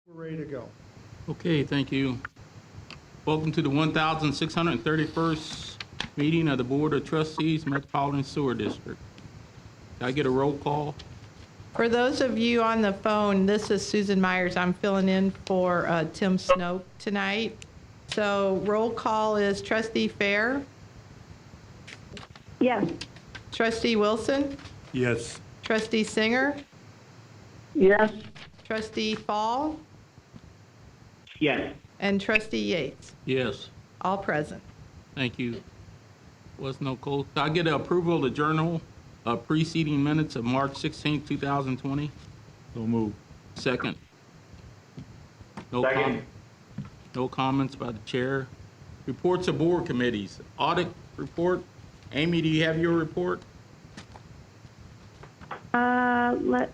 We're ready to go. Okay, thank you. Welcome to the 1631st meeting of the Board of Trustees, Metropolitan Sewer District. Can I get a roll call? For those of you on the phone, this is Susan Myers. I'm filling in for Tim Snoke tonight. So roll call is Trustee Fair, Yes. Trustee Wilson, Yes. Trustee Singer, Yes. Trustee Fall, Yes. and Trustee Yates. Yes, All present. thank you. Was no call. Can I get an approval of the journal of preceding minutes of March 16, 2020? So move. Second. Second. No comments by the chair. Reports of board committees. Audit report. Amy, do you have your report? I think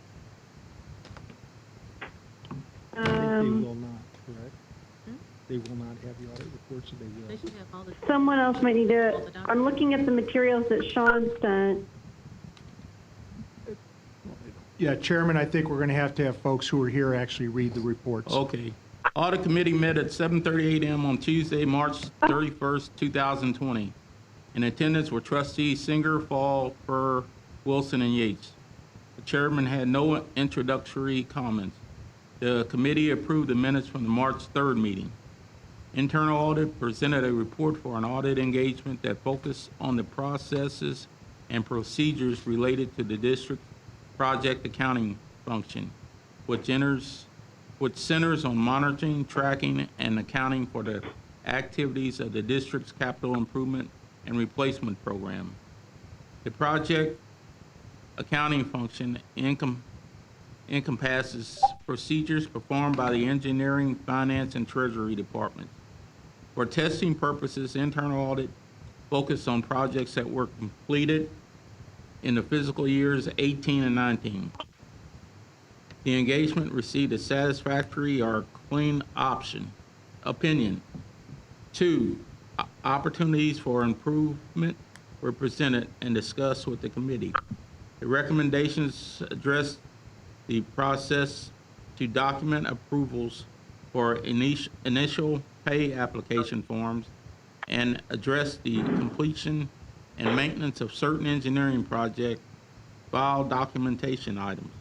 they will not, correct? They will not have the audit reports, or they will? They should have all the. Someone else might need to, I'm looking at the materials that Sean sent. Yeah, Chairman, I think we're going to have folks who are here actually read the reports. Okay. Audit committee met at 7:38 a.m. on Tuesday, March 31st, 2020. In attendance were trustees Singer, Fall, Furr, Wilson, and Yates. The chairman had no introductory comments. The committee approved the minutes from the March 3rd meeting. Internal audit presented a report for an audit engagement that focused on the processes and procedures related to the district project accounting function, which centers on monitoring, tracking, and accounting for the activities of the district's capital improvement and replacement program. The project accounting function encompasses procedures performed by the engineering, finance, and treasury departments. For testing purposes, internal audit focused on projects that were completed in the fiscal years 18 and 19. The engagement received a satisfactory or clean opinion. 2, opportunities for improvement were presented and discussed with the committee. The recommendations addressed the process to document approvals for initial pay application forms and address the completion and maintenance of certain engineering project file documentation items.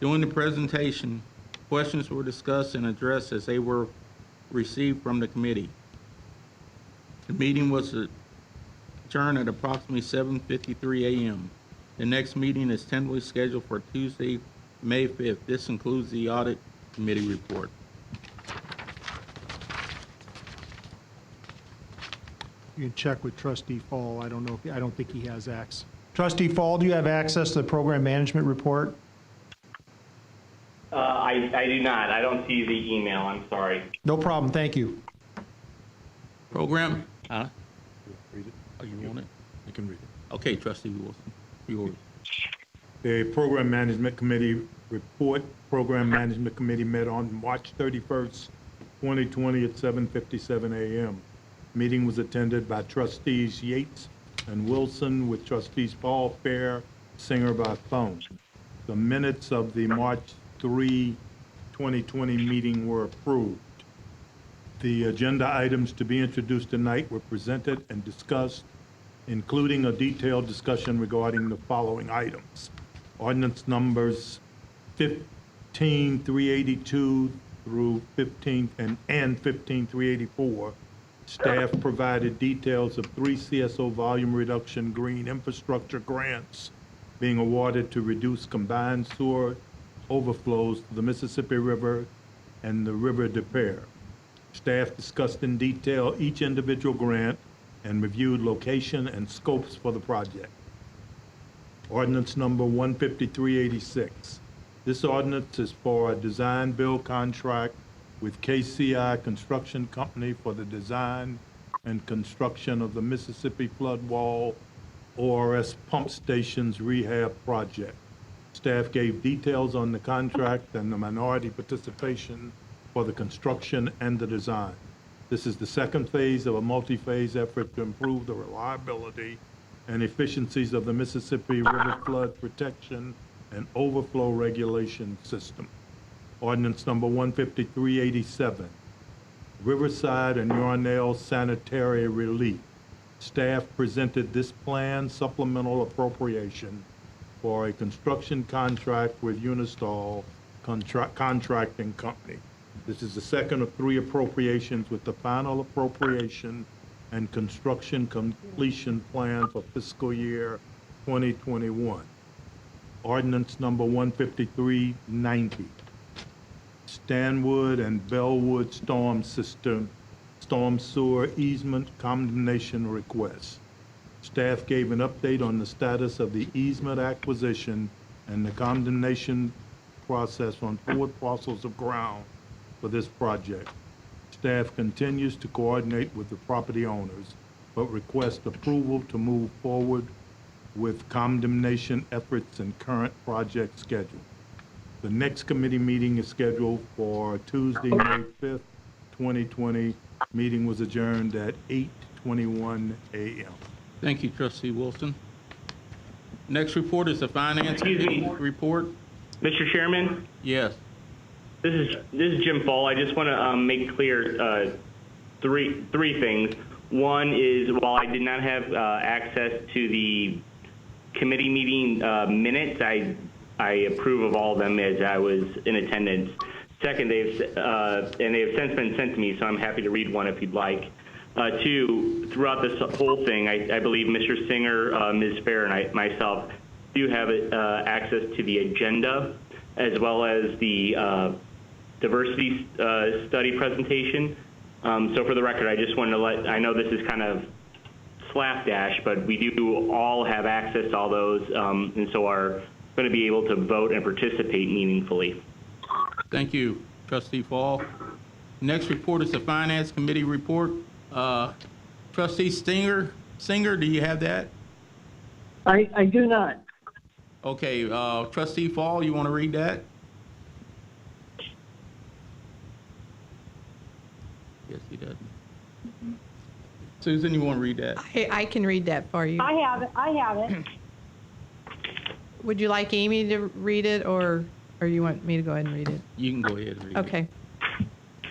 During the presentation, questions were discussed and addressed as they were received from the committee. The meeting was adjourned at approximately 7:53 a.m. The next meeting is tentatively scheduled for Tuesday, May 5th. This includes the audit committee report. You can check with Trustee Fall. I don't think he has access. Trustee Fall, do you have access to the program management report? I do not. I don't see the email. I'm sorry. No problem. Thank you. Program? Read it. Oh, you want it? You can read it. Okay, Trustee Wilson. Yours. The Program Management Committee report. Program Management Committee met on March 31st, 2020 at 7:57 a.m. Meeting was attended by Trustees Yates and Wilson with Trustees Paul, Fair, Singer by phone. The minutes of the March 3, 2020 meeting were approved. The agenda items to be introduced tonight were presented and discussed, including a detailed discussion regarding the following items. Ordinance numbers 15382 through 15384. Staff provided details of 3 CSO volume reduction green infrastructure grants being awarded to reduce combined sewer overflows to the Mississippi River and the River de Pere. Staff discussed in detail each individual grant and reviewed location and scopes for the project. Ordinance number 15386. This ordinance is for a design build contract with KCI Construction Company for the design and construction of the Mississippi Flood Wall ORS Pump Stations Rehab Project. Staff gave details on the contract and the minority participation for the construction and the design. This is the second phase of a multi-phase effort to improve the reliability and efficiencies of the Mississippi River flood protection and overflow regulation system. Ordinance number 15387, Riverside and Yarnell Sanitary Relief. Staff presented this plan supplemental appropriation for a construction contract with Unistall Contracting Company. This is the second of three appropriations with the final appropriation and construction completion plan for fiscal year 2021. Ordinance number 15390, Stanwood and Bellwood Storm Sewer Easement Condemnation Request. Staff gave an update on the status of the easement acquisition and the condemnation process on 4 parcels of ground for this project. Staff continues to coordinate with the property owners, but request approval to move forward with condemnation efforts and current project schedule. The next committee meeting is scheduled for Tuesday, May 5th, 2020. Meeting was adjourned at 8:21 a.m. Thank you, Trustee Wilson. Next report is the Finance Committee report. Mr. Chairman, Yes. this is Jim Fall. I just want to make clear three things. One is, while I did not have access to the committee meeting minutes, I approve of all of them as I was in attendance. Second, they have since been sent to me, so I'm happy to read one if you'd like. Two, throughout this whole thing, I believe Mr. Singer, Ms. Fair, and myself do have access to the agenda as well as the diversity study presentation. So for the record, I just wanted to I know this is kind of slapdash, but we do all have access to all those, and so are going to be able to vote and participate meaningfully. Thank you, Trustee Fall. Next report is the Finance Committee report. Trustee Singer, do you have that? I do not. Okay, Trustee Fall, you want to read that? Yes, he does. Susan, you want to read that? I can read that for you. I have it. Would you like Amy to read it, or you want me to go ahead and read it? You can go ahead and read it. Okay.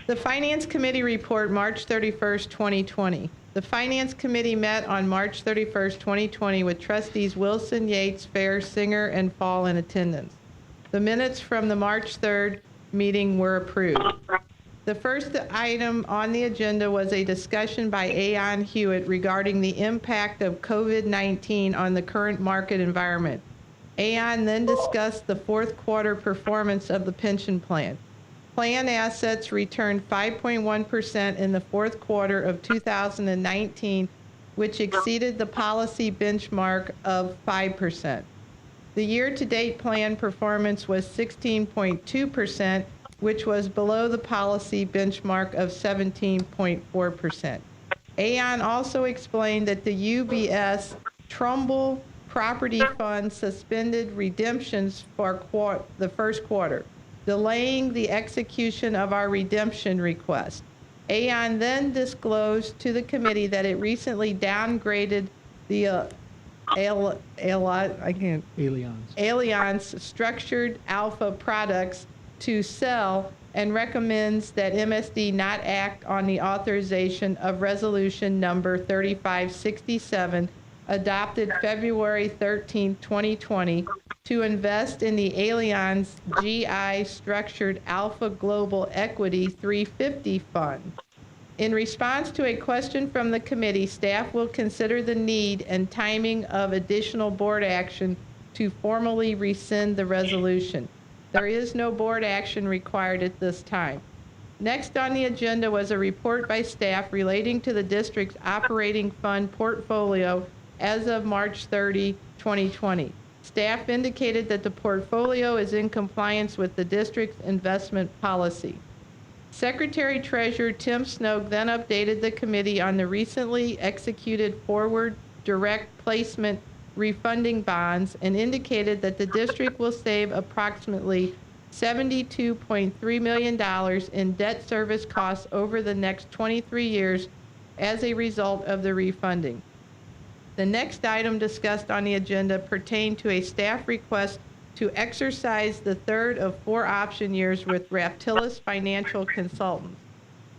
The Finance Committee report, March 31st, 2020. The Finance Committee met on March 31st, 2020 with Trustees Wilson, Yates, Fair, Singer, and Fall in attendance. The minutes from the March 3rd meeting were approved. The first item on the agenda was a discussion by Aon Hewitt regarding the impact of COVID-19 on the current market environment. Aon then discussed the fourth quarter performance of the pension plan. Plan assets returned 5.1% in the fourth quarter of 2019, which exceeded the policy benchmark of 5%. The year-to-date plan performance was 16.2%, which was below the policy benchmark of 17.4%. Aon also explained that the UBS Trumbull Property Fund suspended redemptions for the first quarter, delaying the execution of our redemption request. Aon then disclosed to the committee that it recently downgraded the Allianz Structured Alpha products to sell and recommends that MSD not act on the authorization of resolution number 3567 adopted February 13, 2020 to invest in the Allianz GI Structured Alpha Global Equity 350 Fund. In response to a question from the committee, staff will consider the need and timing of additional board action to formally rescind the resolution. There is no board action required at this time. Next on the agenda was a report by staff relating to the district's operating fund portfolio as of March 30, 2020. Staff indicated that the portfolio is in compliance with the district's investment policy. Secretary Treasurer Tim Snoke then updated the committee on the recently executed forward direct placement refunding bonds and indicated that the district will save approximately $72.3 million in debt service costs over the next 23 years as a result of the refunding. The next item discussed on the agenda pertained to a staff request to exercise the third of 4 option years with Raptilus Financial Consultants.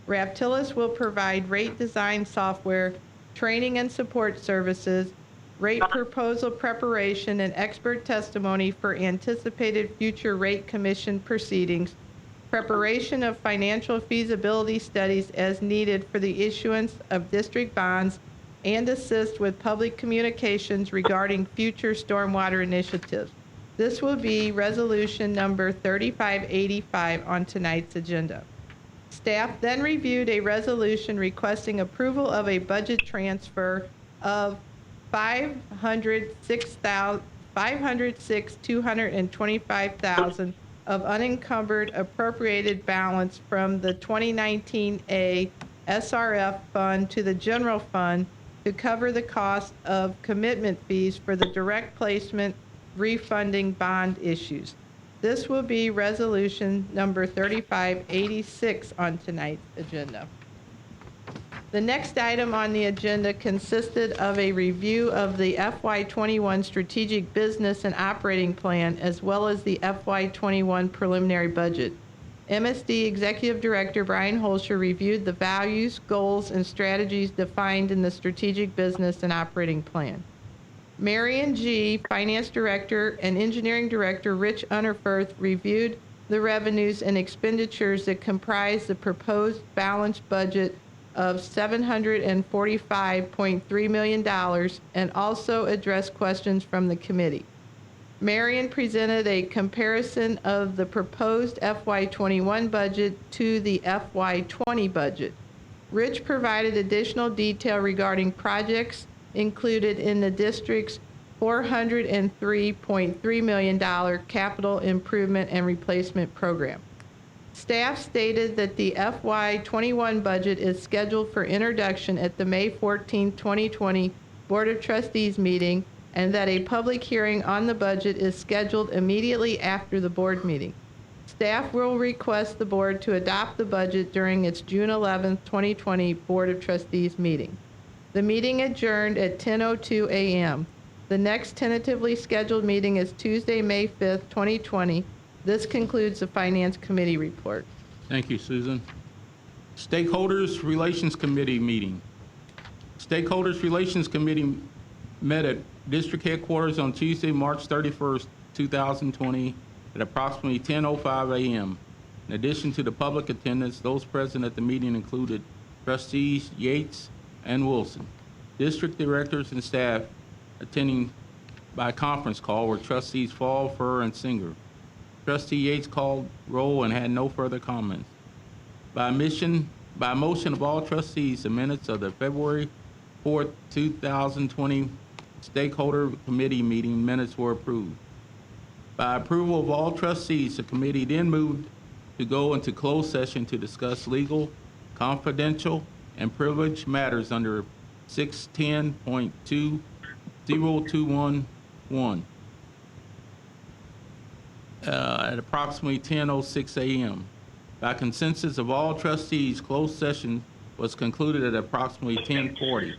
Raptilus will provide rate design software, training and support services, rate proposal preparation, and expert testimony for anticipated future rate commission proceedings, preparation of financial feasibility studies as needed for the issuance of district bonds, and assist with public communications regarding future stormwater initiatives. This will be resolution number 3585 on tonight's agenda. Staff then reviewed a resolution requesting approval of a budget transfer of $506,225,000 of unencumbered appropriated balance from the 2019A SRF fund to the general fund to cover the cost of commitment fees for the direct placement refunding bond issues. This will be resolution number 3586 on tonight's agenda. The next item on the agenda consisted of a review of the FY21 Strategic Business and Operating Plan, as well as the FY21 Preliminary Budget. MSD Executive Director Brian Holscher reviewed the values, goals, and strategies defined in the Strategic Business and Operating Plan. Marion G., Finance Director, and Engineering Director Rich Unnerfirth reviewed the revenues and expenditures that comprise the proposed balanced budget of $745.3 million and also addressed questions from the committee. Marion presented a comparison of the proposed FY21 budget to the FY20 budget. Rich provided additional detail regarding projects included in the district's $403.3 million capital improvement and replacement program. Staff stated that the FY21 budget is scheduled for introduction at the May 14, 2020 Board of Trustees meeting, and that a public hearing on the budget is scheduled immediately after the board meeting. Staff will request the board to adopt the budget during its June 11, 2020 Board of Trustees meeting. The meeting adjourned at 10:02 a.m. The next tentatively scheduled meeting is Tuesday, May 5th, 2020. This concludes the Finance Committee report. Thank you, Susan. Stakeholders Relations Committee meeting. Stakeholders Relations Committee met at district headquarters on Tuesday, March 31st, 2020 at approximately 10:05 a.m. In addition to the public attendance, those present at the meeting included Trustees Yates and Wilson. District directors and staff attending by conference call were Trustees Fall, Furr, and Singer. Trustee Yates called roll and had no further comments. By motion of all trustees, the minutes of the February 4th, 2020 Stakeholder Committee meeting minutes were approved. By approval of all trustees, the committee then moved to go into closed session to discuss legal, confidential, and privileged matters under 610.20211 at approximately 10:06 a.m. By consensus of all trustees, closed session was concluded at approximately 10:40.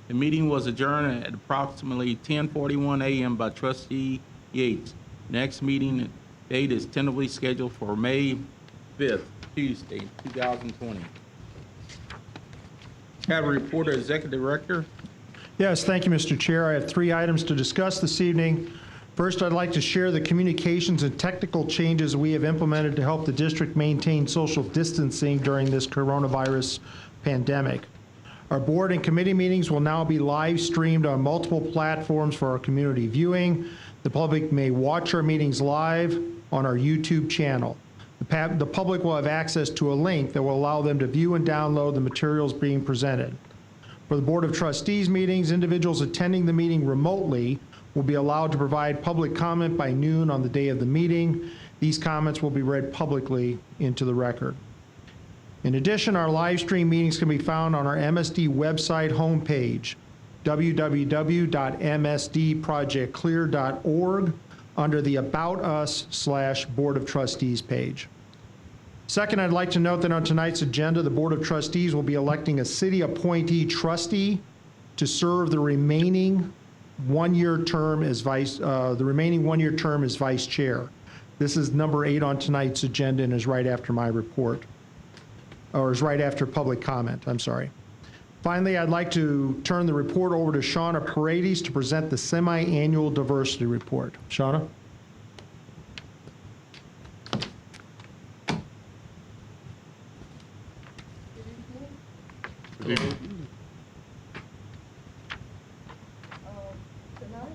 The meeting was adjourned at approximately 10:41 a.m. by Trustee Yates. Next meeting date is tentatively scheduled for May 5th, Tuesday, 2020. Have a report of Executive Director. Yes, thank you, Mr. Chair. I have 3 items to discuss this evening. First, I'd like to share the communications and technical changes we have implemented to help the district maintain social distancing during this coronavirus pandemic. Our board and committee meetings will now be live streamed on multiple platforms for our community viewing. The public may watch our meetings live on our YouTube channel. The public will have access to a link that will allow them to view and download the materials being presented. For the Board of Trustees meetings, individuals attending the meeting remotely will be allowed to provide public comment by noon on the day of the meeting. These comments will be read publicly into the record. In addition, our live stream meetings can be found on our MSD website homepage, www.msdprojectclear.org, under the About Us/Board of Trustees page. Second, I'd like to note that on tonight's agenda, the Board of Trustees will be electing a city appointee trustee to serve the remaining one-year term as the remaining one-year term as vice chair. This is number 8 on tonight's agenda and is right after my report, or is right after public comment, I'm sorry. Finally, I'd like to turn the report over to Shauna Paredes to present the semi-annual diversity report. Shauna? Tonight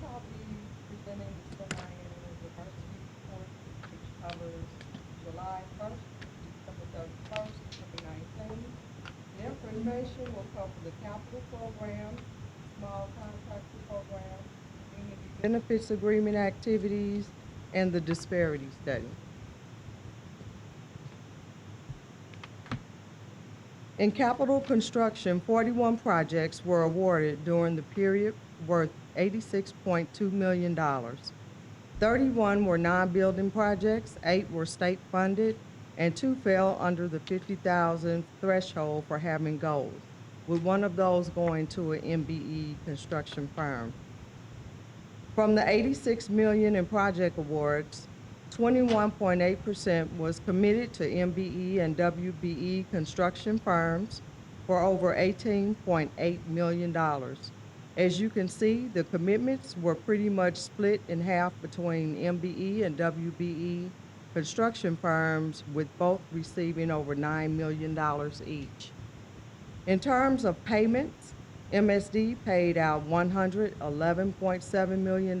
I'll be presenting the semi-annual diversity report, which covers July 1st to December 31st, 2019. The information will cover the capital program, small contractor program, community benefits agreement activities, and the disparity study. In capital construction, 41 projects were awarded during the period worth $86.2 million. 31 were non-building projects, 8 were state funded, and 2 fell under the $50,000 threshold for having goals, with one of those going to an MBE construction firm. From the $86 million in project awards, 21.8% was committed to MBE and WBE construction firms for over $18.8 million. As you can see, the commitments were pretty much split in half between MBE and WBE construction firms, with both receiving over $9 million each. In terms of payments, MSD paid out $111.7 million,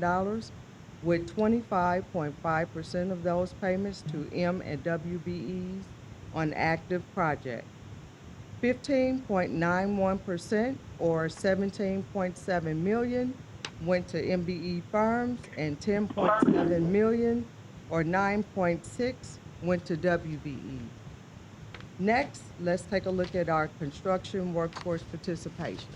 with 25.5% of those payments to M and WBEs on active projects. 15.91% or $17.7 million went to MBE firms, and $10.7 million or 9.6 went to WBE. Next, let's take a look at our construction workforce participation.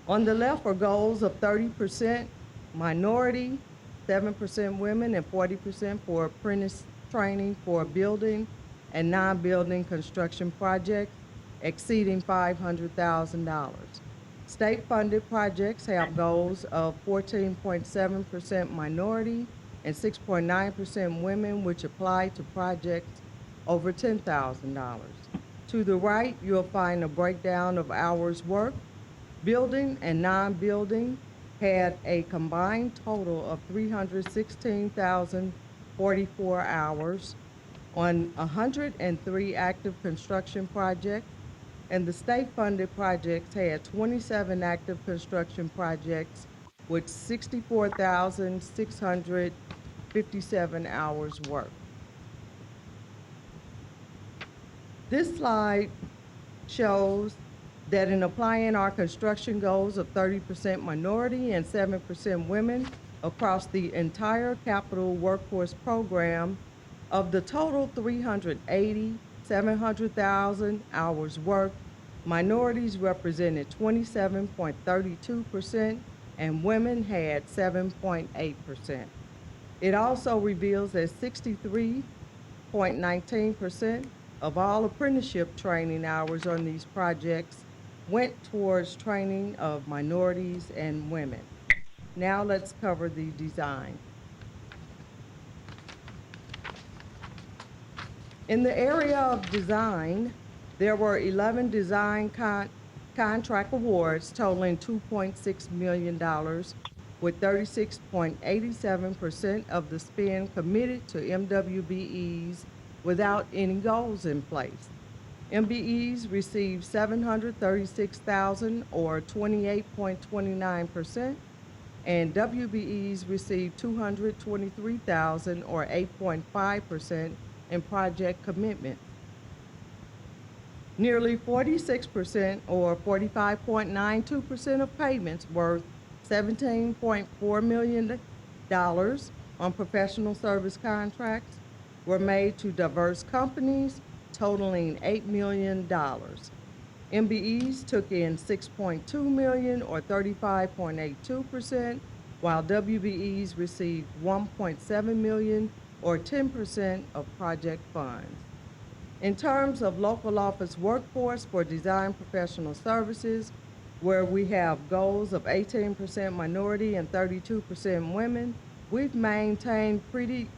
On the left are goals of 30% minority, 7% women, and 40% for apprentice training for building and non-building construction projects exceeding $500,000. State-funded projects have goals of 14.7% minority and 6.9% women, which apply to projects over $10,000. To the right, you'll find a breakdown of hours worked. Building and non-building had a combined total of 316,044 hours on 103 active construction projects, and the state-funded projects had 27 active construction projects with 64,657 hours worked. This slide shows that in applying our construction goals of 30% minority and 7% women across the entire capital workforce program, of the total 700,000 hours worked, minorities represented 27.32% and women had 7.8%. It also reveals that 63.19% of all apprenticeship training hours on these projects went towards training of minorities and women. Now let's cover the design. In the area of design, there were 11 design contract awards totaling $2.6 million, with 36.87% of the spend committed to MWBEs without any goals in place. MBEs received $736,000 or 28.29%, and WBEs received $223,000 or 8.5% in project commitment. Nearly 46% or 45.92% of payments worth $17.4 million on professional service contracts were made to diverse companies, totaling $8 million. MBEs took in $6.2 million or 35.82%, while WBEs received $1.7 million or 10% of project funds. In terms of local office workforce for design professional services, where we have goals of 18% minority and 32% women. We've maintained pretty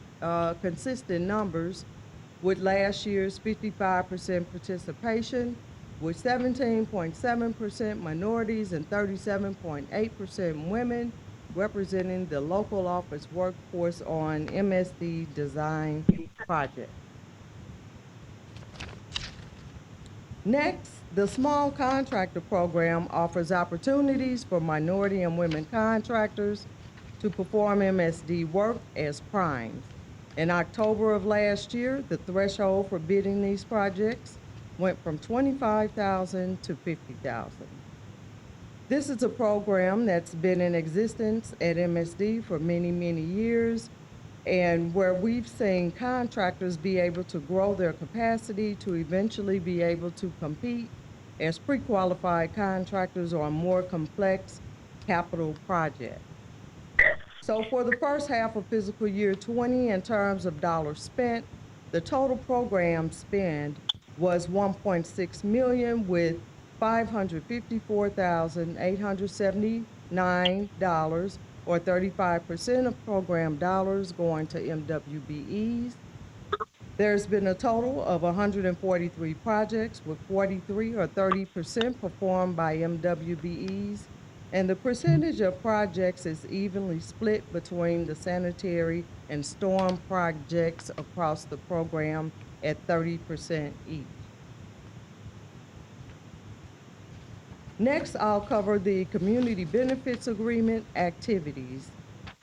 consistent numbers with last year's 55% participation, with 17.7% minorities and 37.8% women, representing the local office workforce on MSD design project. Next, the Small Contractor Program offers opportunities for minority and women contractors to perform MSD work as primes. In October of last year, the threshold for bidding these projects went from $25,000 to $50,000. This is a program that's been in existence at MSD for many, many years, and where we've seen contractors be able to grow their capacity to eventually be able to compete as pre-qualified contractors on more complex capital projects. So for the first half of fiscal year 20, in terms of dollars spent, the total program spend was $1.6 million, with $554,879, or 35% of program dollars going to MWBEs. There's been a total of 143 projects, with 43 or 30% performed by MWBEs, and the percentage of projects is evenly split between the sanitary and storm projects across the program at 30% each. Next, I'll cover the Community Benefits Agreement activities.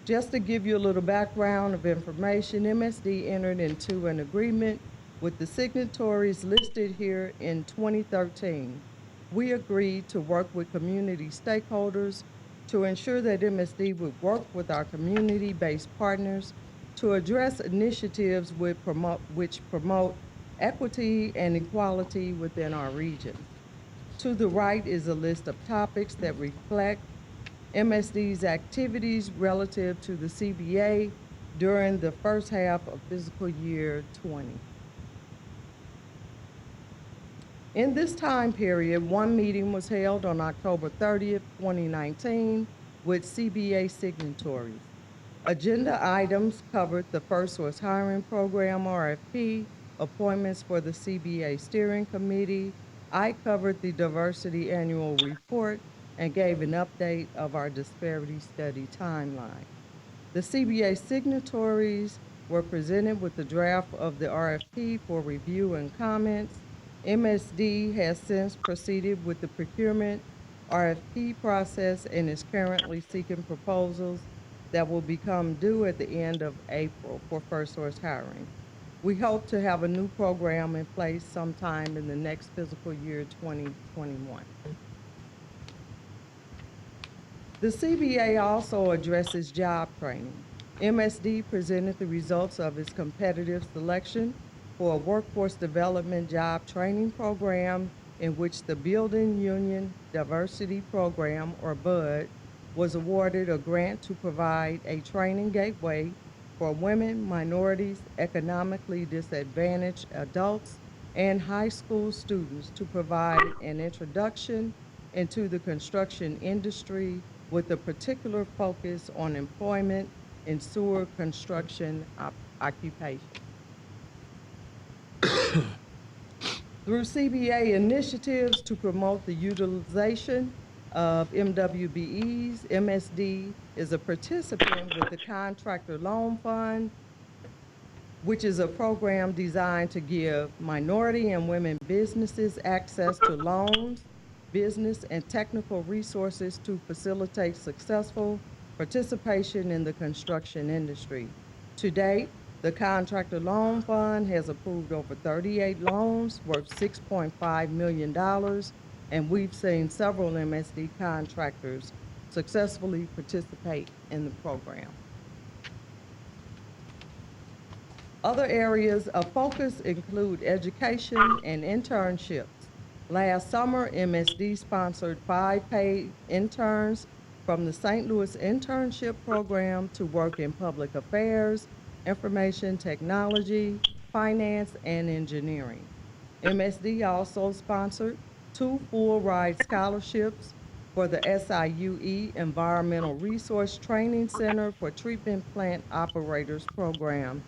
Just to give you a little background of information, MSD entered into an agreement with the signatories listed here in 2013. We agreed to work with community stakeholders to ensure that MSD would work with our community-based partners to address initiatives which promote equity and equality within our region. To the right is a list of topics that reflect MSD's activities relative to the CBA during the first half of fiscal year 20. In this time period, one meeting was held on October 30th, 2019, with CBA signatories. Agenda items covered the First Source Hiring Program, RFP, appointments for the CBA Steering Committee. I covered the Diversity Annual Report and gave an update of our Disparity Study timeline. The CBA signatories were presented with the draft of the RFP for review and comments. MSD has since proceeded with the procurement RFP process and is currently seeking proposals that will become due at the end of April for First Source hiring. We hope to have a new program in place sometime in the next fiscal year 2021. The CBA also addresses job training. MSD presented the results of its competitive selection for a workforce development job training program in which the Building Union Diversity Program, or BUD, was awarded a grant to provide a training gateway for women, minorities, economically disadvantaged adults, and high school students to provide an introduction into the construction industry with a particular focus on employment in sewer construction occupation. Through CBA initiatives to promote the utilization of MWBEs, MSD is a participant with the Contractor Loan Fund, which is a program designed to give minority and women businesses access to loans, business, and technical resources to facilitate successful participation in the construction industry. To date, the Contractor Loan Fund has approved over 38 loans worth $6.5 million, and we've seen several MSD contractors successfully participate in the program. Other areas of focus include education and internships. Last summer, MSD sponsored 5 paid interns from the St. Louis Internship Program to work in public affairs, information technology, finance, and engineering. MSD also sponsored 2 full ride scholarships for the SIUE Environmental Resource Training Center for Treatment Plant Operators Program.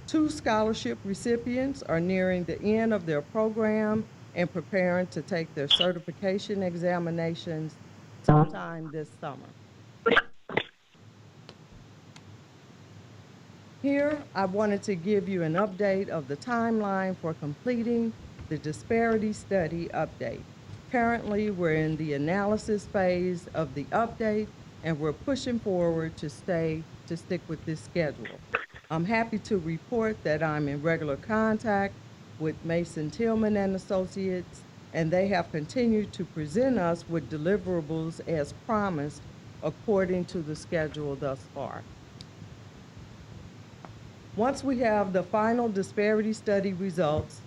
2 scholarship recipients are nearing the end of their program and preparing to take their certification examinations sometime this summer. Here, I wanted to give you an update of the timeline for completing the disparity study update. Currently, we're in the analysis phase of the update, and we're pushing forward to stick with this schedule. I'm happy to report that I'm in regular contact with Mason Tillman and Associates, and they have continued to present us with deliverables as promised according to the schedule thus far. Once we have the final disparity study results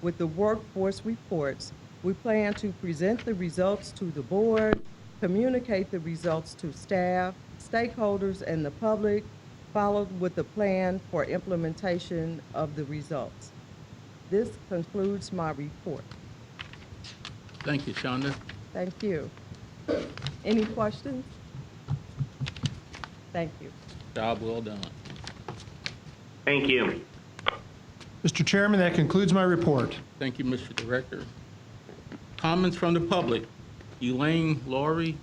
with the workforce reports, we plan to present the results to the board, communicate the results to staff, stakeholders, and the public, followed with a plan for implementation of the results. This concludes my report. Thank you, Shonda. Thank you. Any questions? Thank you. Job well done. Thank you. Mr. Chairman, that concludes my report. Thank you, Mr. Director. Comments from the public. Elaine, Laurie?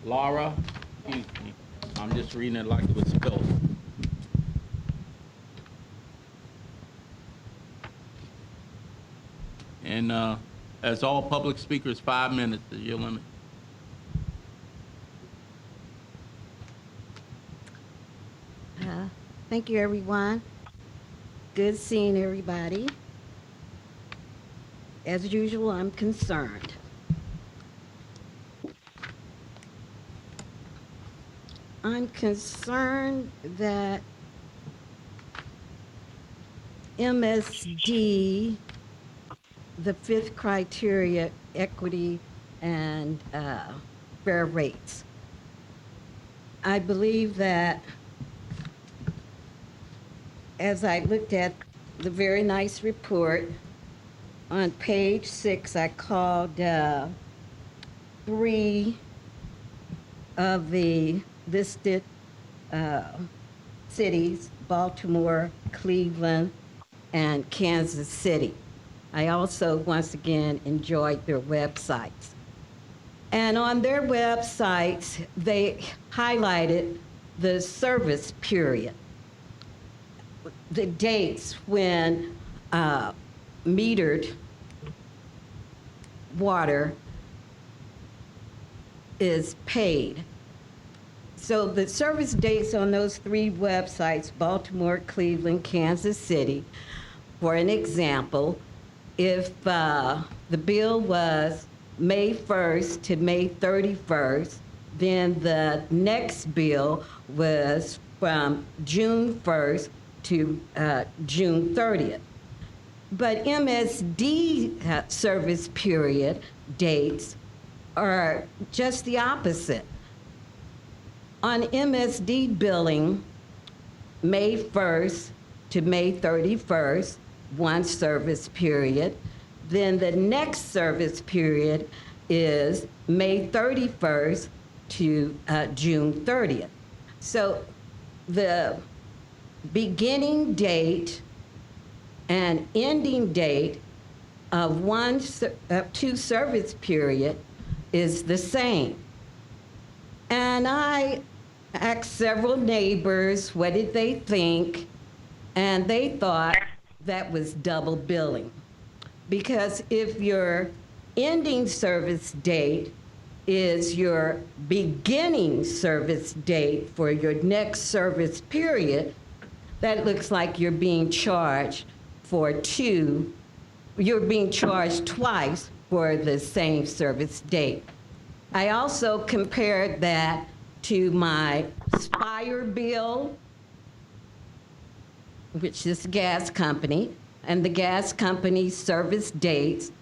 Laura. Excuse me. I'm just reading it like it was spelled. And as all public speakers, 5 minutes is your limit. Thank you, everyone. Good seeing everybody. As usual, I'm concerned. I'm concerned that MSD, the 5th criteria, equity and fair rates. I believe that as I looked at the very nice report, on page 6, I called 3 of the listed cities, Baltimore, Cleveland, and Kansas City. I also, once again, enjoyed their websites. And on their websites, they highlighted the service period, the dates when metered water is paid. So the service dates on those 3 websites, Baltimore, Cleveland, Kansas City, for an example, if the bill was May 1st to May 31st, then the next bill was from June 1st to June 30th. But MSD service period dates are just the opposite. On MSD billing, May 1st to May 31st, one service period. Then the next service period is May 31st to June 30th. So the beginning date and ending date of 2 service period is the same. And I asked several neighbors what did they think, and they thought that was double billing. Because if your ending service date is your beginning service date for your next service period, that looks like you're being charged you're being charged twice for the same service date. I also compared that to my Spire bill, which is a gas company, and the gas company's service dates.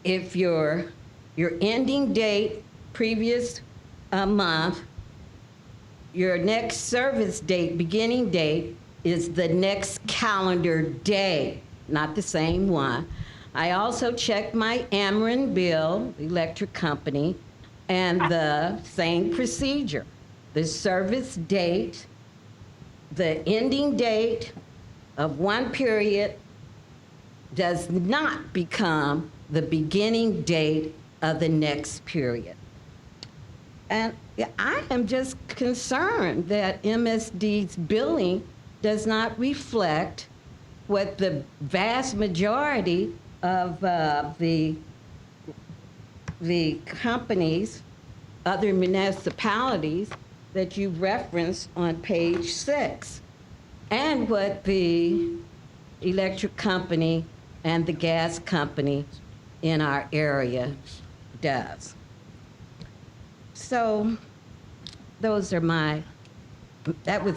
If your ending date previous month, your next service date, beginning date, is the next calendar day, not the same one. I also checked my Ameren bill, electric company, and the same procedure. The service date, the ending date of one period does not become the beginning date of the next period. And I am just concerned that MSD's billing does not reflect what the vast majority of the companies, other municipalities that you referenced on page 6, and what the electric company and the gas company in our area does. So that was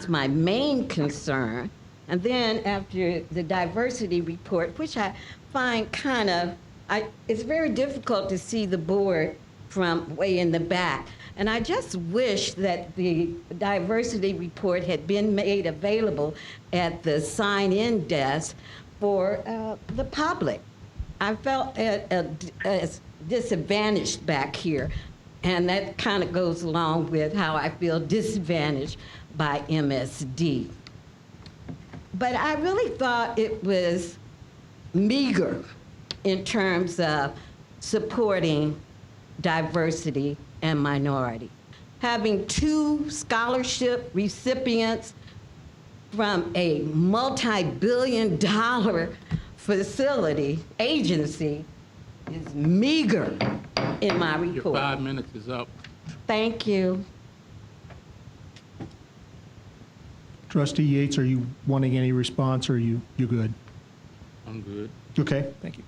my main concern. And then after the diversity report, which I find it's very difficult to see the board from way in the back. And I just wish that the diversity report had been made available at the sign-in desk for the public. I felt as disadvantaged back here, and that kind of goes along with how I feel disadvantaged by MSD. But I really thought it was meager in terms of supporting diversity and minority. Having 2 scholarship recipients from a multi-billion-dollar agency is meager in my report. Your 5 minutes is up. Thank you. Trustee Yates, are you wanting any response, or are you good? I'm good. Okay, thank you.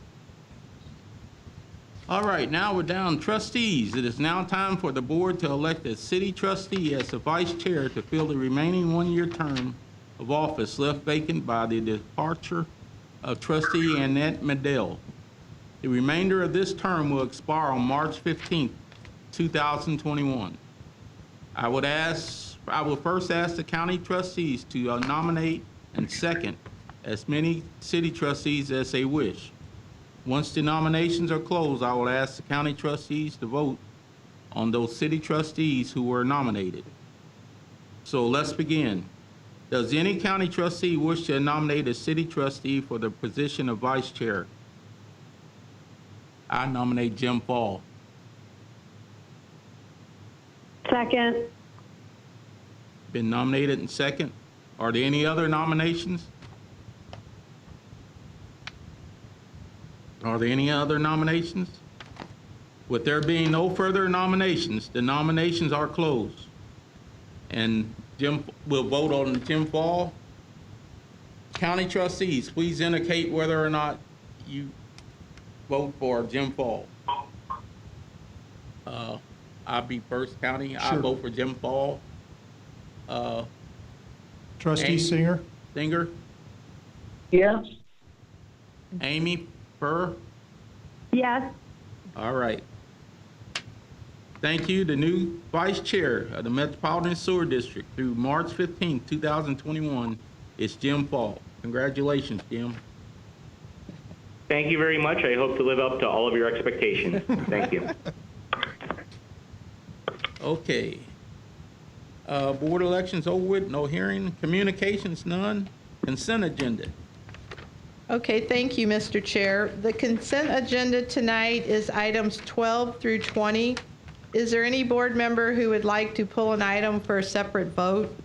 All right, now we're down trustees. It is now time for the board to elect a city trustee as the vice chair to fill the remaining one-year term of office left vacant by the departure of trustee Annette Medill. The remainder of this term will expire on March 15th, 2021. I will first ask the county trustees to nominate and second as many city trustees as they wish. Once the nominations are closed, I will ask the county trustees to vote on those city trustees who were nominated. So let's begin. Does any county trustee wish to nominate a city trustee for the position of vice chair? I nominate Jim Fall. Second. Been nominated and second. Are there any other nominations? Are there any other nominations? With there being no further nominations, the nominations are closed. And we'll vote on Jim Fall. County trustees, please indicate whether or not you vote for Jim Fall. I'll be first, county. Sure. I vote for Jim Fall. Trustee Singer? Singer? Yes. Amy Furr? Yes. All right. Thank you. The new vice chair of the Metropolitan Sewer District through March 15, 2021 is Jim Fall. Congratulations, Jim. Thank you very much. I hope to live up to all of your expectations. Thank you. Okay. Board elections over with, no hearing. Communications, none. Consent agenda. Okay, thank you, Mr. Chair. The consent agenda tonight is items 12 through 20. Is there any board member who would like to pull an item for a separate vote?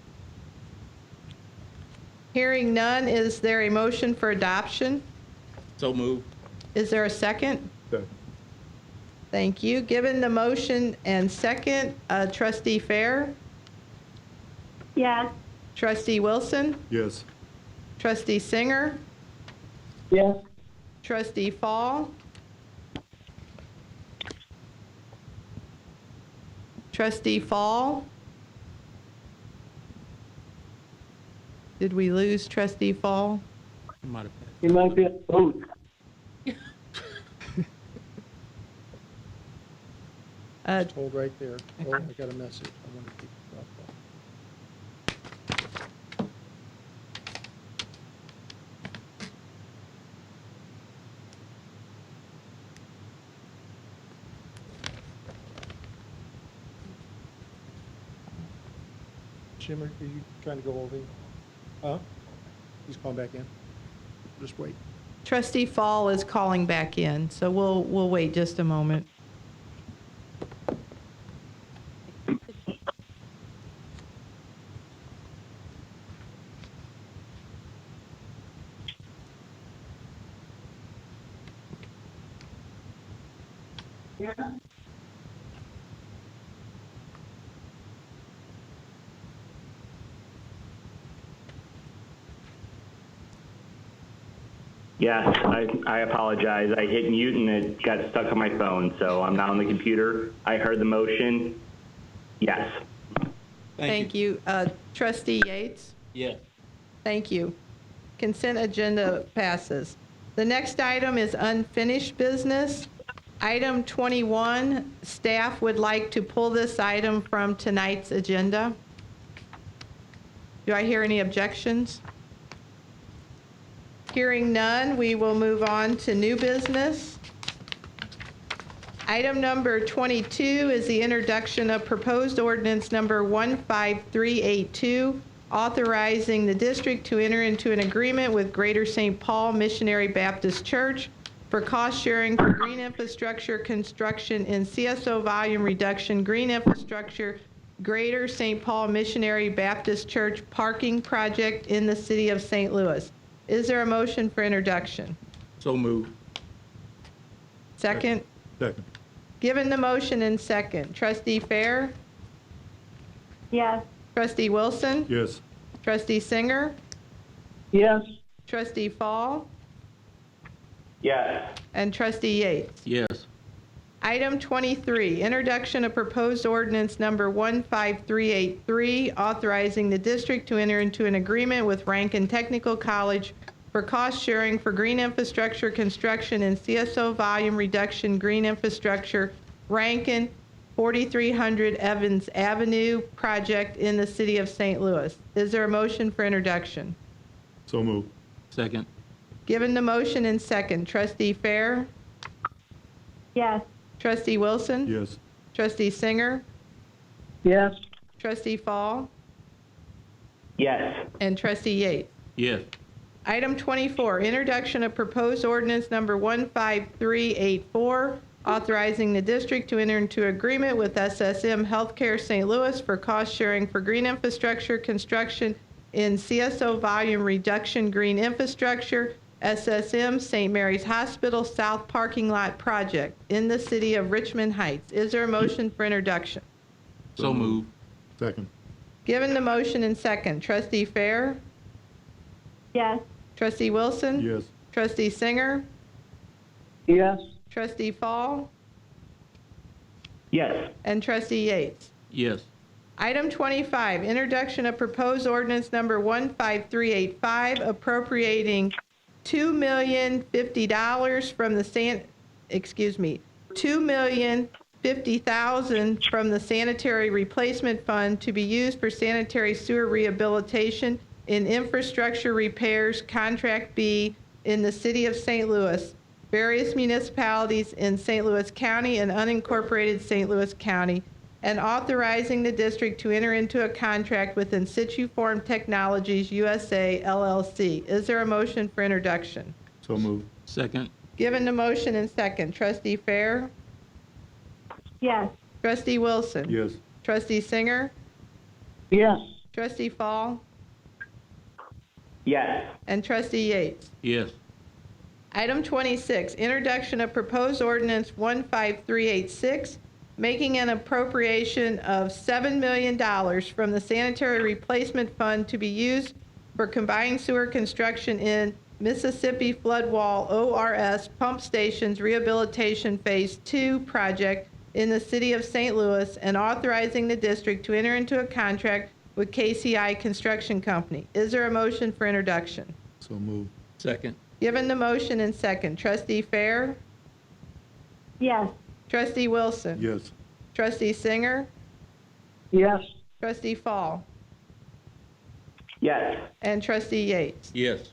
Hearing none, is there a motion for adoption? So moved. Is there a second? Second. Thank you. Given the motion and second, Trustee Fair, Yes. Trustee Wilson, Yes. Trustee Singer, Yes. Trustee Fall, Trustee Fall. Did we lose Trustee Fall? You might have passed. You might be at vote. Hold right there. Oh, I got a message. I want to keep it up. Shimmer, are you trying to go over? Huh? He's calling back in. Just wait. Trustee Fall is calling back in, so we'll wait just a moment. Yes, I apologize. I hit mute and it got stuck on my phone, so I'm not on the computer. I heard the motion. Yes. Thank you. Trustee Yates? Yes. Thank you. Consent agenda passes. The next item is unfinished business. Item 21, staff would like to pull this item from tonight's agenda. Do I hear any objections? Hearing none, we will move on to new business. Item number 22 is the introduction of proposed ordinance number 15382, authorizing the district to enter into an agreement with Greater St. Paul Missionary Baptist Church for cost sharing for green infrastructure construction in CSO volume reduction, green infrastructure, Greater St. Paul Missionary Baptist Church parking project in the city of St. Louis. Is there a motion for introduction? So moved. Second? Second. Given the motion and second, Trustee Fair? Yes. Trustee Wilson? Yes. Trustee Singer? Yes. Trustee Fall? Yes. And Trustee Yates? Yes. Item 23, introduction of proposed ordinance number 15383, authorizing the district to enter into an agreement with Rankin Technical College for cost sharing for green infrastructure construction and CSO volume reduction green infrastructure Rankin 4300 Evans Avenue project in the city of St. Louis. Is there a motion for introduction? So moved. Second. Given the motion and second, Trustee Fair? Yes. Trustee Wilson? Yes. Trustee Singer? Yes. Trustee Fall? Yes. And Trustee Yates? Yes. Item 24, introduction of proposed ordinance number 15384, authorizing the district to enter into agreement with SSM Healthcare St. Louis for cost sharing for green infrastructure construction in CSO volume reduction green infrastructure, SSM St. Mary's Hospital South Parking Lot Project in the city of Richmond Heights. Is there a motion for introduction? So moved. Second. Given the motion and second, Trustee Fair? Yes. Trustee Wilson? Yes. Trustee Singer? Yes. Trustee Fall? Yes. And Trustee Yates? Yes. Item 25, introduction of proposed ordinance number 15385, appropriating $2,050,000 from the $2,050,000 from the sanitary replacement fund to be used for sanitary sewer rehabilitation in infrastructure repairs, Contract B, in the city of St. Louis, various municipalities in St. Louis County and unincorporated St. Louis County, and authorizing the district to enter into a contract with In Situ Form Technologies USA, LLC. Is there a motion for introduction? So moved. Second. Given the motion and second, Trustee Fair? Yes. Trustee Wilson? Yes. Trustee Singer? Yes. Trustee Fall? Yes. And Trustee Yates? Yes. Item 26, introduction of proposed ordinance 15386, making an appropriation of $7 million from the sanitary replacement fund to be used for combined sewer construction in Mississippi Floodwall ORS Pump Stations Rehabilitation Phase 2 project in the city of St. Louis, and authorizing the district to enter into a contract with KCI Construction Company. Is there a motion for introduction? So moved. Second. Given the motion and second, Trustee Fair? Yes. Trustee Wilson? Yes. Trustee Singer? Yes. Trustee Fall? Yes. And Trustee Yates? Yes.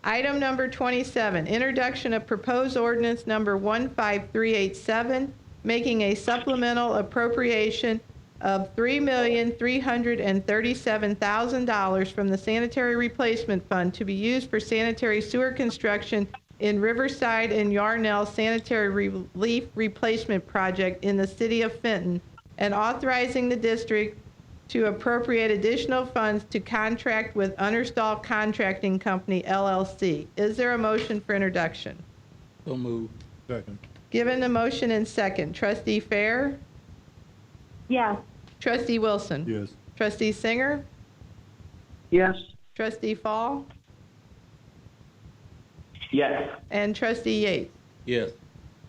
Item number 27, introduction of proposed ordinance number 15387, making a supplemental appropriation of $3,337,000 from the Sanitary Replacement Fund to be used for sanitary sewer construction in Riverside and Yarnell Sanitary Relief Replacement Project in the city of Fenton, and authorizing the district to appropriate additional funds to contract with Understall Contracting Company, LLC. Is there a motion for introduction? So move. Second. Given the motion and second, Trustee Fair? Yes. Trustee Wilson? Yes. Trustee Singer? Yes. Trustee Fall? Yes. And Trustee Yates? Yes.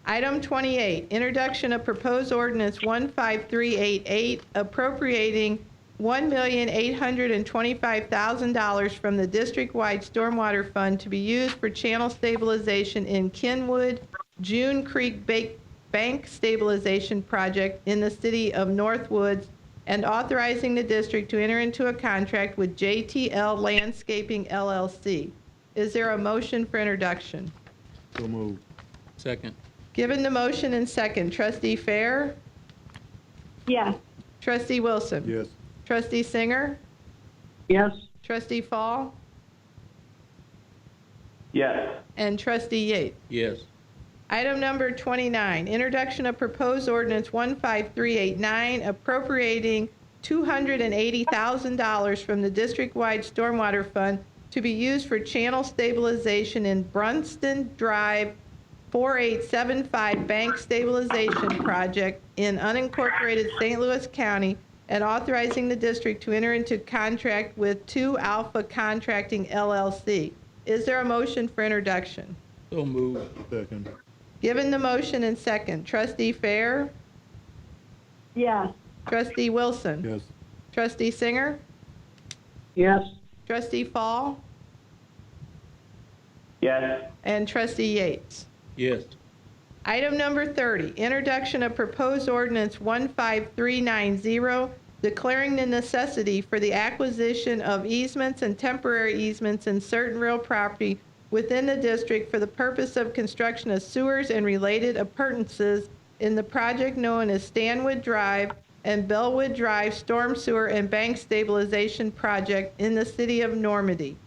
Item 28, introduction of proposed ordinance 15388, appropriating $1,825,000 from the district-wide stormwater fund to be used for channel stabilization in Kenwood, June Creek Bank Stabilization Project in the city of Northwoods, and authorizing the district to enter into a contract with JTL Landscaping, LLC. Is there a motion for introduction? So moved. Second. Given the motion and second, Trustee Fair? Yes. Trustee Wilson? Yes. Trustee Singer? Yes. Trustee Fall? Yes. And Trustee Yates? Yes. Item number 29, introduction of proposed ordinance 15389, appropriating $280,000 from the district-wide stormwater fund to be used for channel stabilization in Brunston Drive 4875 Bank Stabilization Project in unincorporated St. Louis County, and authorizing the district to enter into contract with 2 Alpha Contracting, LLC. Is there a motion for introduction? So move. Second. Given the motion and second, Trustee Fair? Yes. Trustee Wilson? Yes. Trustee Singer? Yes. Trustee Fall? Yes. And Trustee Yates? Yes. Item number 30, introduction of proposed ordinance 15390, declaring the necessity for the acquisition of easements and temporary easements in certain real property within the district for the purpose of construction of sewers and related appurtenances in the project known as Stanwood Drive and Bellwood Drive Storm Sewer and Bank Stabilization Project in the city of Normandy,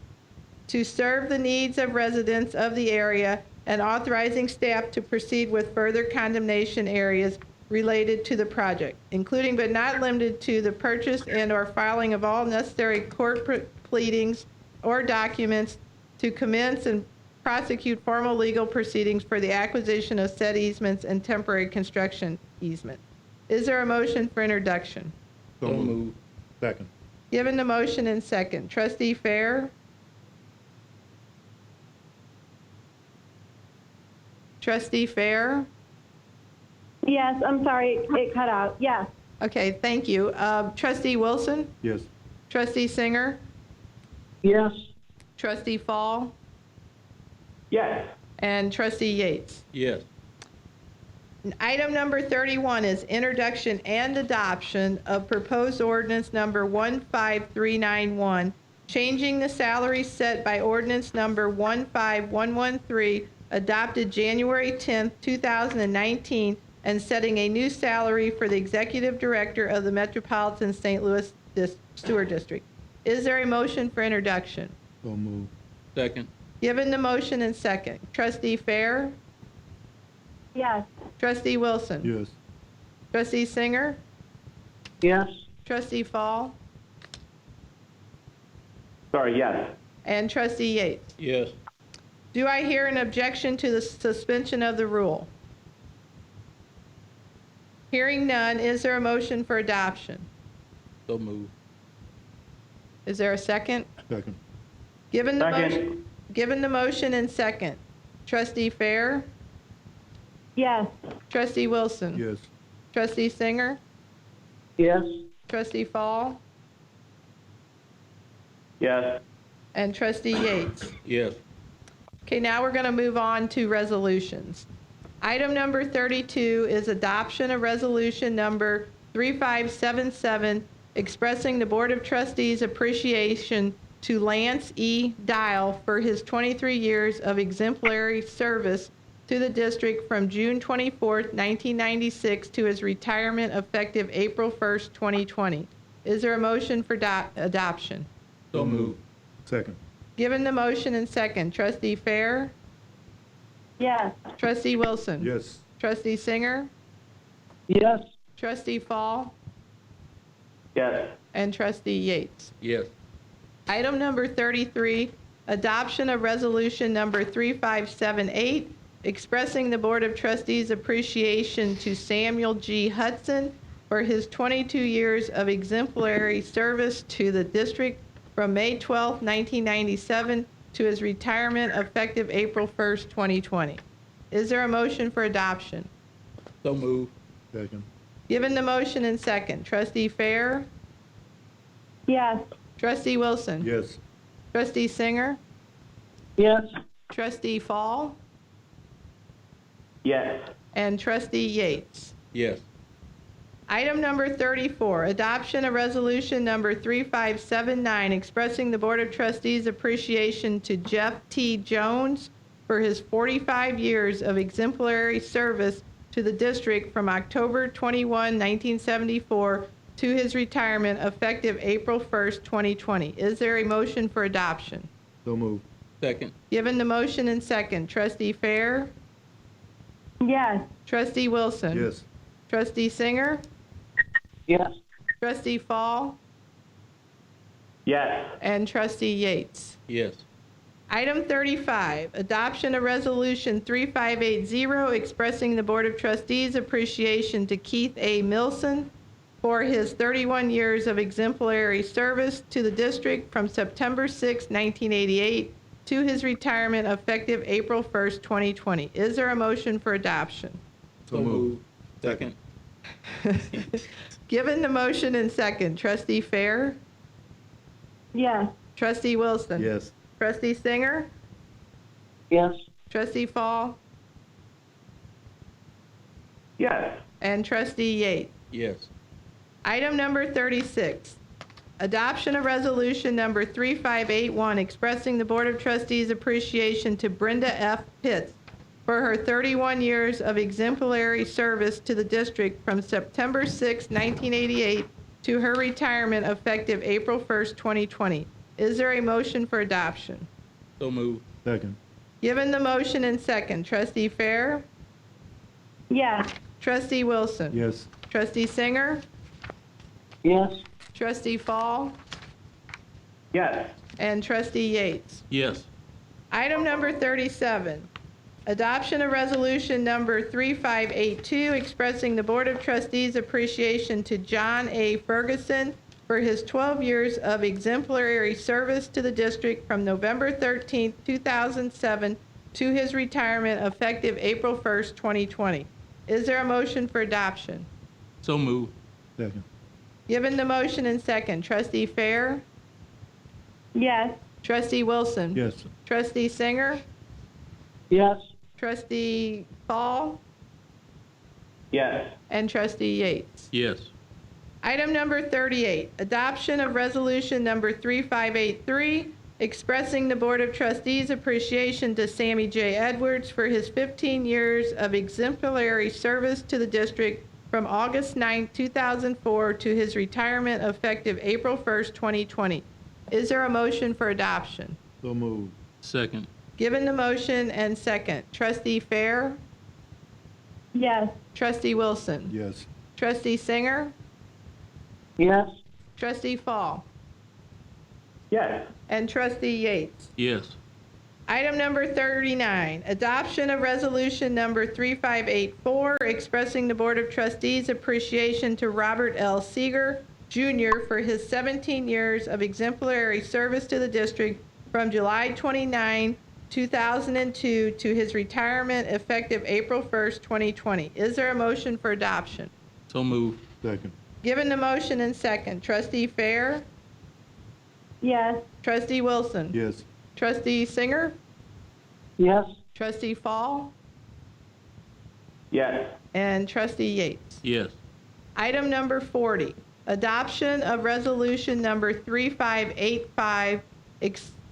to serve the needs of residents of the area, and authorizing staff to proceed with further condemnation areas related to the project, including but not limited to the purchase and/or filing of all necessary corporate pleadings or documents to commence and prosecute formal legal proceedings for the acquisition of said easements and temporary construction easement. Is there a motion for introduction? So moved. Second. Given the motion and second, Trustee Fair? Trustee Fair? Yes, I'm sorry, it cut out. Yes. Okay, thank you. Trustee Wilson? Yes. Trustee Singer? Yes. Trustee Fall? Yes. And Trustee Yates? Yes. Item number 31 is introduction and adoption of proposed ordinance number 15391, changing the salary set by ordinance number 15113, adopted January 10th, 2019, and setting a new salary for the executive director of the Metropolitan St. Louis Sewer District. Is there a motion for introduction? So moved. Second. Given the motion and second, Trustee Fair? Yes. Trustee Wilson? Yes. Trustee Singer? Yes. Trustee Fall? Sorry, yes. And Trustee Yates? Yes. Do I hear an objection to the suspension of the rule? Hearing none, is there a motion for adoption? So move. Is there a second? Second. Given the Second. motion, given the motion and second, Trustee Fair? Yes. Trustee Wilson? Yes. Trustee Singer? Yes. Trustee Fall? Yes. And Trustee Yates? Yes. Okay, now we're going to move on to resolutions. Item number 32 is adoption of resolution number 3577, expressing the Board of Trustees' appreciation to Lance E. Dial for his 23 years of exemplary service to the district from June 24th, 1996 to his retirement effective April 1st, 2020. Is there a motion for adoption? So moved. Second. Given the motion and second, Trustee Fair, Yes. Trustee Wilson. Yes. Trustee Singer, Yes. Trustee Fall, Yes. and Trustee Yates. Yes. Item number 33, adoption of resolution number 3578, expressing the Board of Trustees' appreciation to Samuel G. Hudson for his 22 years of exemplary service to the district from May 12, 1997 to his retirement effective April 1st, 2020. Is there a motion for adoption? So moved. Second. Given the motion and second, Trustee Fair, Yes. Trustee Wilson. Yes. Trustee Singer, Yes. Trustee Fall, Yes. and Trustee Yates. Yes. Item number 34, adoption of resolution number 3579, expressing the Board of Trustees' appreciation to Jeff T. Jones for his 45 years of exemplary service to the district from October 21, 1974 to his retirement effective April 1st, 2020. Is there a motion for adoption? So moved. Second. Given the motion and second, Trustee Fair, Yes. Trustee Wilson. Yes. Trustee Singer, Yes. Trustee Fall, Yes. and Trustee Yates. Yes. Item 35, adoption of resolution 3580, expressing the Board of Trustees' appreciation to Keith A. Milson for his 31 years of exemplary service to the district from September 6, 1988 to his retirement effective April 1st, 2020. Is there a motion for adoption? So moved. Second. Given the motion and second, Trustee Fair, Yes. Trustee Wilson. Yes. Trustee Singer, Yes. Trustee Fall, Yes. and Trustee Yates. Yes. Item number 36, adoption of resolution number 3581, expressing the Board of Trustees' appreciation to Brenda F. Pitts for her 31 years of exemplary service to the district from September 6, 1988 to her retirement effective April 1st, 2020. Is there a motion for adoption? So moved. Second. Given the motion and second, Trustee Fair, Yes. Trustee Wilson. Yes. Trustee Singer, Yes. Trustee Fall, Yes. and Trustee Yates. Yes. Item number 37, adoption of resolution number 3582, expressing the Board of Trustees' appreciation to John A. Ferguson for his 12 years of exemplary service to the district from November 13, 2007 to his retirement effective April 1st, 2020. Is there a motion for adoption? So moved. Second. Given the motion and second, Trustee Fair, Yes. Trustee Wilson. Yes. Trustee Singer, Yes. Trustee Fall, Yes. and Trustee Yates. Yes. Item number 38, adoption of resolution number 3583, expressing the Board of Trustees' appreciation to Sammy J. Edwards for his 15 years of exemplary service to the district from August 9, 2004 to his retirement effective April 1st, 2020. Is there a motion for adoption? So moved. Second. Given the motion and second, Trustee Fair, Yes. Trustee Wilson. Yes. Trustee Singer, Yes. Trustee Fall, Yes. and Trustee Yates. Yes. Item number 39, adoption of resolution number 3584, expressing the Board of Trustees' appreciation to Robert L. Seeger, Jr. for his 17 years of exemplary service to the district from July 29, 2002 to his retirement effective April 1st, 2020. Is there a motion for adoption? So moved. Second. Given the motion and second, Trustee Fair, Yes. Trustee Wilson. Yes. Trustee Singer, Yes. Trustee Fall, Yes. and Trustee Yates. Yes. Item number 40, adoption of resolution number 3585,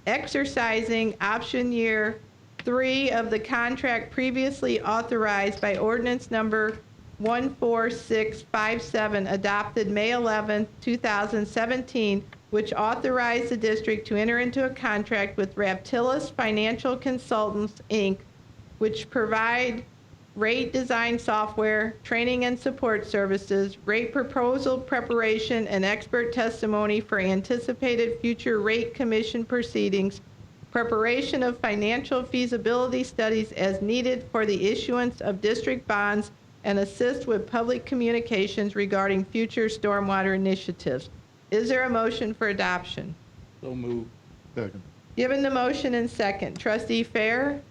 exercising option year 3 of the contract previously authorized by ordinance number 14657 adopted May 11, 2017, which authorized the district to enter into a contract with Raptilis Financial Consultants, Inc., which provide rate design software, training and support services, rate proposal preparation, and expert testimony for anticipated future rate commission proceedings, preparation of financial feasibility studies as needed for the issuance of district bonds, and assist with public communications regarding future stormwater initiatives. Is there a motion for adoption? So moved. Second. Given the motion and second, Trustee Fair?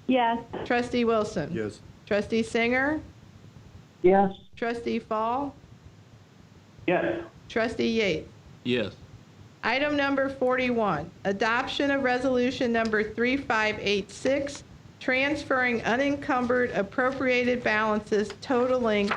Yes. Trustee Wilson? Yes. Trustee Singer? yes, Trustee Fall? Yes. Trustee Yates? Yes. Item number 41, adoption of resolution number 3586, transferring unencumbered appropriated balances totaling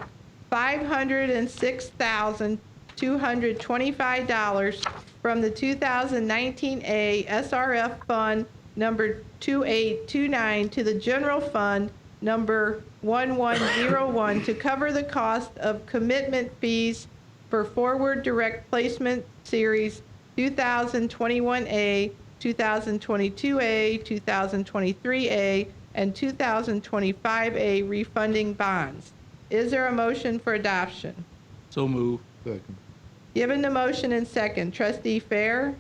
$506,225 from the 2019A SRF Fund number 2829 to the General Fund number 1101 to cover the cost of commitment fees for Forward Direct Placement Series 2021A, 2022A, 2023A, and 2025A refunding bonds. Is there a motion for adoption? So moved. Second. Given the motion and second, Trustee Fair?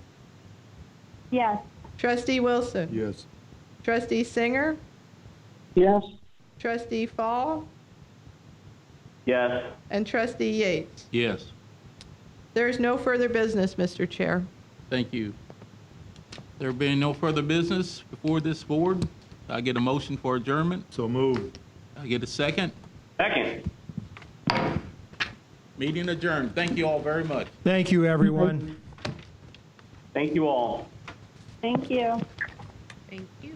Yes. Trustee Wilson? Yes. Trustee Singer? yes, Trustee Fall? Yes. And Trustee Yates? Yes. There is no further business, Mr. Chair. Thank you. There being no further business before this board, I get a motion for adjournment. So moved. I get a second. Second. Meeting adjourned. Thank you all very much. Thank you, everyone. Thank you all. Thank you. Thank you.